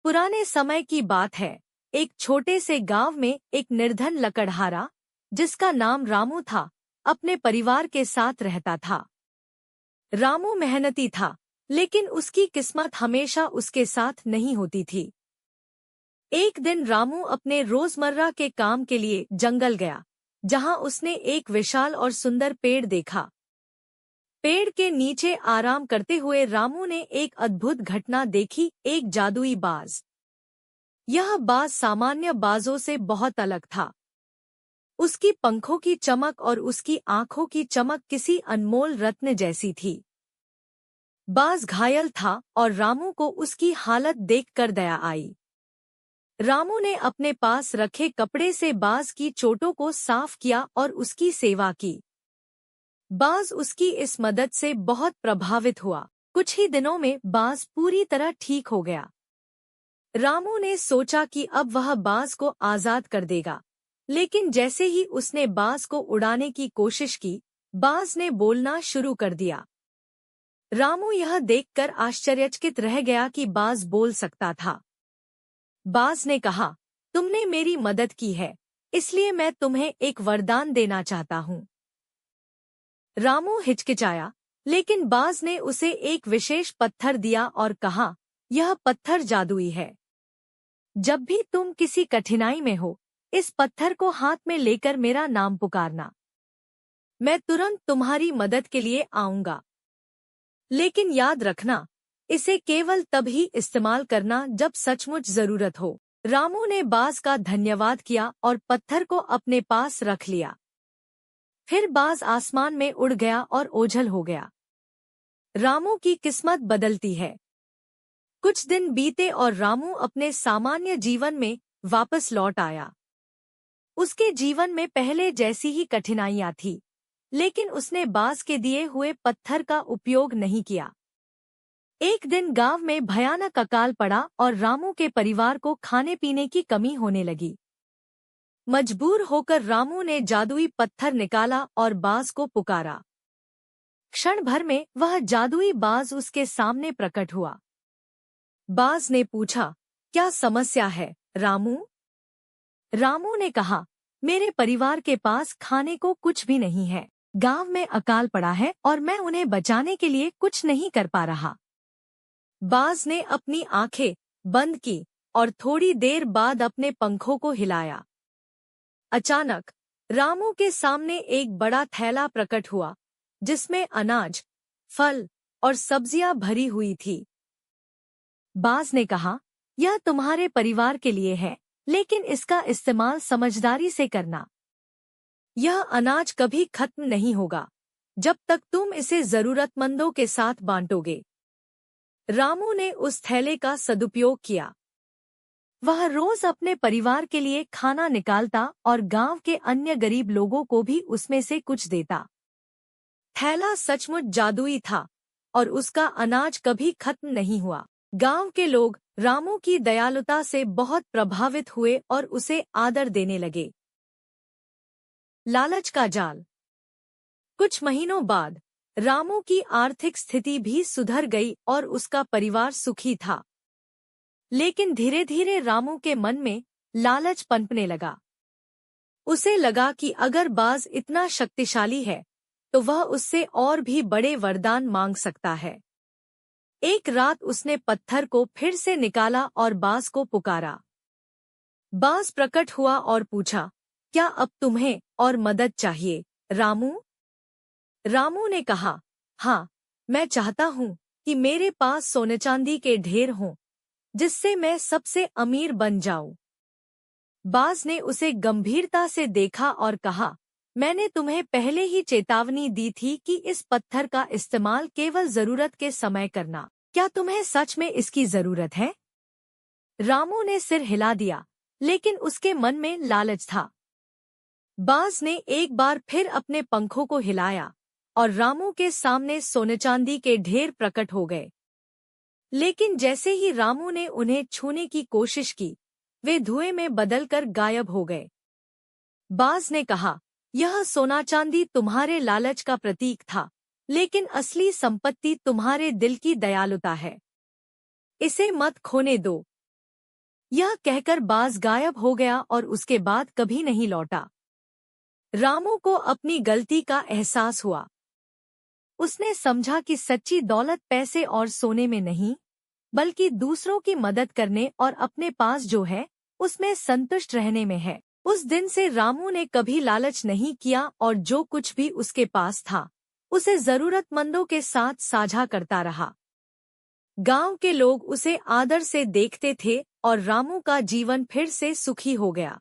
पुराने समय की बात है। एक छोटे से गांव में एक निर्धन लकड़हारा, जिसका नाम रामू था, अपने परिवार के साथ रहता था। रामू मेहनती था, लेकिन उसकी किस्मत हमेशा उसके साथ नहीं होती थी। एक दिन रामू अपने रोजमर्रा के काम के लिए जंगल गया, जहां उसने एक विशाल और सुंदर पेड़ देखा। पेड़ के नीचे आराम करते हुए रामू ने एक अद्भुत घटना देखी, एक जादुई बाज। यह बाज सामान्य बाजों से बहुत अलग था। उसकी पंखों की चमक और उसकी आंखों की चमक किसी अनमोल रत्न जैसी थी। बाज घायल था और रामू को उसकी हालत देखकर दया आई। रामू ने अपने पास रखे कपड़े से बाज की चोटों को साफ किया और उसकी सेवा की। बाज उसकी इस मदद से बहुत प्रभावित हुआ। कुछ ही दिनों में बाज पूरी तरह ठीक हो गया। रामू ने सोचा कि अब वह बाज को आजाद कर देगा, लेकिन जैसे ही उसने बाज को उड़ाने की कोशिश की, बाज ने बोलना शुरू कर दिया। रामू यह देखकर आश्चर्यचकित रह गया कि बाज बोल सकता था। बाज ने कहा, तुमने मेरी मदद की है, इसलिए मैं तुम्हें एक वरदान देना चाहता हूँ। रामू हिचकिचाया, लेकिन बाज ने उसे एक विशेष पत्थर दिया और कहा, यह पत्थर जादुई है। जब भी तुम किसी कठिनाई में हो, इस पत्थर को हाथ में लेकर मेरा नाम पुकारना। मैं तुरंत तुम्हारी मदद के लिए आऊंगा। लेकिन याद रखना, इसे केवल तभी इस्तेमाल करना जब सचमुच जरूरत हो। रामू ने बाज का धन्यवाद किया और पत्थर को अपने पास रख लिया। फिर बाज आसमान में उड़ गया और ओझल हो गया। रामू की किस्मत बदलती है। कुछ दिन बीते और रामू अपने सामान्य जीवन में वापस लौट आया। उसके जीवन में पहले जैसी ही कठिनाइयां थी, लेकिन उसने बाज के दिए हुए पत्थर का उपयोग नहीं किया। एक दिन गांव में भयानक अकाल पड़ा और रामू के परिवार को खाने पीने की कमी होने लगी। मजबूर होकर रामू ने जादुई पत्थर निकाला और बाज को पुकारा। क्षण भर में वह जादुई बाज उसके सामने प्रकट हुआ। बाज ने पूछा, क्या समस्या है, रामू? रामू ने कहा, मेरे परिवार के पास खाने को कुछ भी नहीं है। गांव में अकाल पड़ा है और मैं उन्हें बचाने के लिए कुछ नहीं कर पा रहा। बाज ने अपनी आंखें बंद की और थोड़ी देर बाद अपने पंखों को हिलाया। अचानक रामू के सामने एक बड़ा थैला प्रकट हुआ, जिसमें अनाज, फल और सब्जियां भरी हुई थी। बाज ने कहा, यह तुम्हारे परिवार के लिए है, लेकिन इसका इस्तेमाल समझदारी से करना। यह अनाज कभी खत्म नहीं होगा, जब तक तुम इसे जरूरतमंदों के साथ बांटोगे। रामू ने उस थैले का सदुपयोग किया। वह रोज अपने परिवार के लिए खाना निकालता और गांव के अन्य गरीब लोगों को भी उसमें से कुछ देता। थैला सचमुच जादुई था और उसका अनाज कभी खत्म नहीं हुआ। गांव के लोग रामू की दयालुता से बहुत प्रभावित हुए और उसे आदर देने लगे। लालच का जाल। कुछ महीनों बाद रामू की आर्थिक स्थिति भी सुधर गई और उसका परिवार सुखी था। लेकिन धीरे धीरे रामू के मन में लालच पनपने लगा। उसे लगा कि अगर बाज इतना शक्तिशाली है, तो वह उससे और भी बड़े वरदान मांग सकता है। एक रात उसने पत्थर को फिर से निकाला और बाज को पुकारा। बाज प्रकट हुआ और पूछा, क्या अब तुम्हें और मदद चाहिए, रामू? रामू ने कहा, हाँ, मैं चाहता हूँ कि मेरे पास सोने चांदी के ढेर हों, जिससे मैं सबसे अमीर बन जाऊं। बाज ने उसे गंभीरता से देखा और कहा, मैंने तुम्हें पहले ही चेतावनी दी थी कि इस पत्थर का इस्तेमाल केवल जरूरत के समय करना। क्या तुम्हें सच में इसकी जरूरत है? रामू ने सिर हिला दिया, लेकिन उसके मन में लालच था। बाज ने एक बार फिर अपने पंखों को हिलाया और रामू के सामने सोने चांदी के ढेर प्रकट हो गए। लेकिन जैसे ही रामू ने उन्हें छूने की कोशिश की, वे धुएं में बदलकर गायब हो गए। बाज ने कहा, यह सोना चांदी तुम्हारे लालच का प्रतीक था, लेकिन असली संपत्ति तुम्हारे दिल की दयालुता है। इसे मत खोने दो। यह कहकर बाज गायब हो गया और उसके बाद कभी नहीं लौटा। रामू को अपनी गलती का एहसास हुआ। उसने समझा कि सच्ची दौलत पैसे और सोने में नहीं, बल्कि दूसरों की मदद करने और अपने पास जो है उसमें संतुष्ट रहने में है। उस दिन से रामू ने कभी लालच नहीं किया और जो कुछ भी उसके पास था उसे जरूरतमंदों के साथ साझा करता रहा। गांव के लोग उसे आदर से देखते थे और रामू का जीवन फिर से सुखी हो गया।